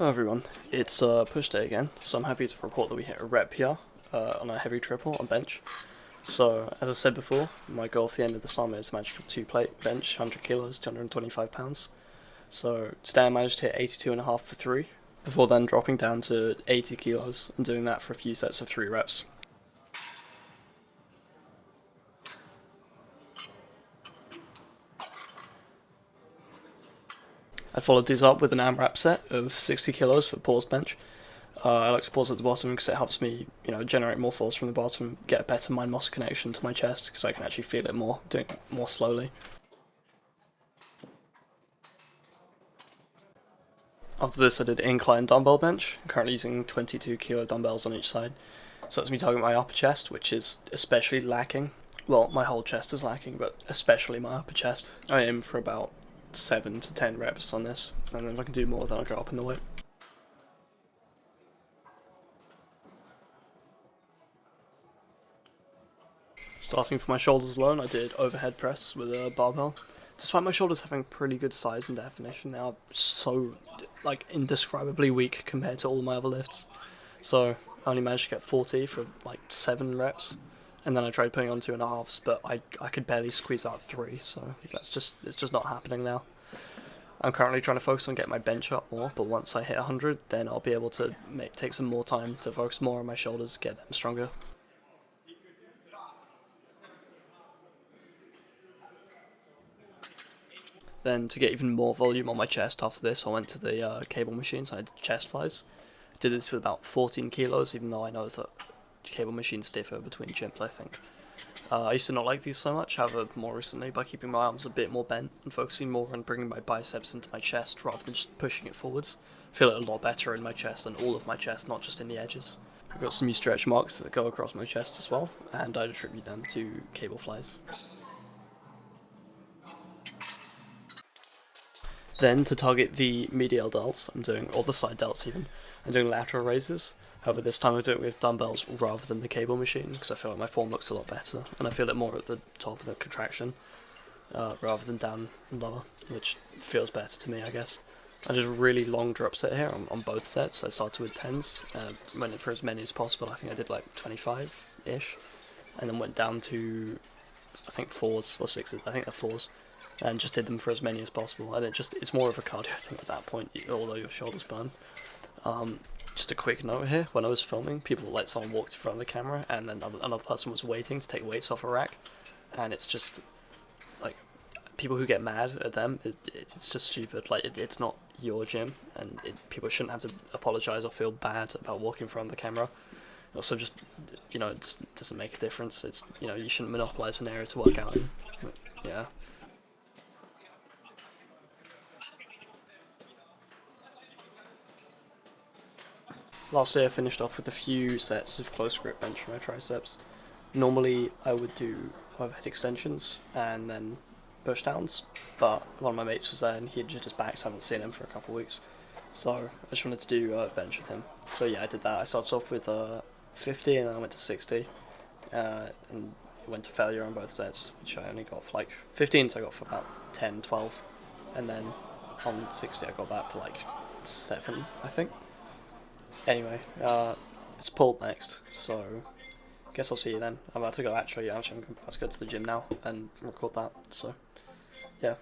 Hello everyone, it's push day again, so I'm happy to report that we hit a rep PR on a heavy triple on bench. So, as I said before, my goal for the end of the summer is magical 2-plate bench, 100 kilos, 225 pounds. So, today I managed to hit 82.5 for 3, before then dropping down to 80 kilos and doing that for a few sets of 3 reps. I followed these up with an AMRAP set of 60 kilos for pause bench. I like to pause at the bottom because it helps me, generate more force from the bottom, get a better mind muscle connection to my chest because I can actually feel it more, doing it more slowly. After this, I did incline dumbbell bench. I'm currently using 22 kilo dumbbells on each side. So that's me targeting my upper chest, which is especially lacking. Well, my whole chest is lacking, but especially my upper chest. I aim for about 7 to 10 reps on this, and then if I can do more, then I'll go up in the weight. Starting from my shoulders alone, I did overhead press with a barbell. Despite my shoulders having pretty good size and definition, they are so, indescribably weak compared to all my other lifts. So, I only managed to get 40 for, 7 reps, and then I tried putting on 2.5s, but I could barely squeeze out 3, so it's just not happening now. I'm currently trying to focus on getting my bench up more, but once I hit 100, then I'll be able to take some more time to focus more on my shoulders, get them stronger. Then to get even more volume on my chest after this, I went to the cable machines and I did chest flies. I did this with about 14 kilos, even though I know that cable machines differ between gyms, I think. I used to not like these so much, however, more recently, by keeping my arms a bit more bent and focusing more on bringing my biceps into my chest rather than just pushing it forwards, I feel it a lot better in my chest and all of my chest, not just in the edges. I've got some new stretch marks that go across my chest as well, and I'd attribute them to cable flies. Then to target the medial delts, or the side delts even, I'm doing lateral raises. However, this time I'm doing it with dumbbells rather than the cable machine because I feel like my form looks a lot better and I feel it more at the top of the contraction rather than down lower, which feels better to me, I guess. I did a really long drop set here on both sets. I started with 10s, went in for as many as possible. I think I did like 25-ish, and then went down to, I think, 4s or 6s. I think they're 4s, and just did them for as many as possible. And it's more of a cardio thing at that point, although your shoulders burn. Just a quick note here: when I was filming, someone walked in front of the camera, and then another person was waiting to take weights off a rack, and it's just like people who get mad at them. It's just stupid. It's not your gym, and people shouldn't have to apologize or feel bad about walking in front of the camera. Also, just it just doesn't make a difference. It's you shouldn't monopolize an area to work out in. Yeah. Lastly, I finished off with a few sets of close grip bench for my triceps. Normally, I would do overhead extensions and then push downs, but one of my mates was there and he injured his back, so I haven't seen him for a couple of weeks. So I just wanted to do bench with him. So yeah, I did that. I started off with 50 and then I went to 60, and went to failure on both sets, which I only got for 15, so I got for about 10, 12, and then on 60 I got that for 7, I think. Anyway, it's pulled next, so guess I'll see you then. I'm about to go I'm about to go to the gym now and record that, so yeah.